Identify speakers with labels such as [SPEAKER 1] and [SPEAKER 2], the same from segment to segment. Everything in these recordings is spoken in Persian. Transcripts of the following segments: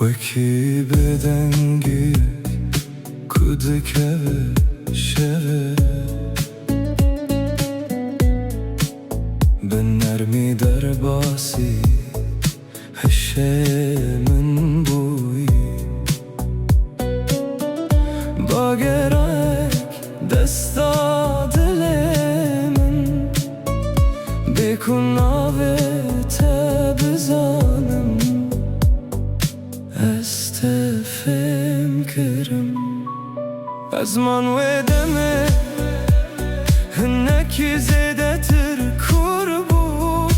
[SPEAKER 1] وکی بدنگی کودکه شوه به نرمی در باسی هشه من بوی با گرک دستا دل من بکن آوت بزانم استفهم کرم از من و دمه هنکی زیده تر کور بو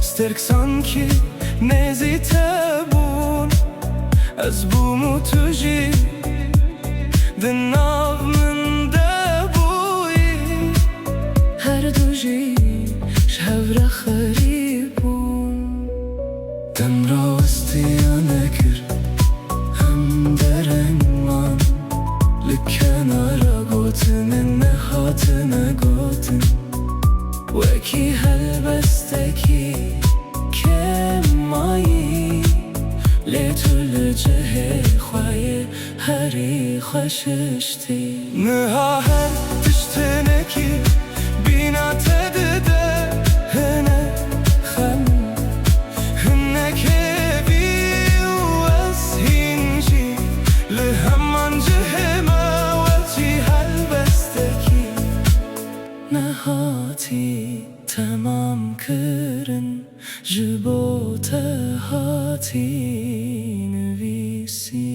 [SPEAKER 1] سترک سانکی نزی تبون از بومو توجی دناو من دبوی هر دوجی شهور خریبون دم را استیانه کر هم درنگ من لکنارا گوتن نهاتن گوتن وکی هل بستکی که مایی لیتول جه خواهی هری خوششتی نها هر تشتنکی بینا تدده هنه خم هنه که بیو از هینجی لهمان جه موالتی هل بستکی نهاتی تمام کرن جبوت هاتی نویسی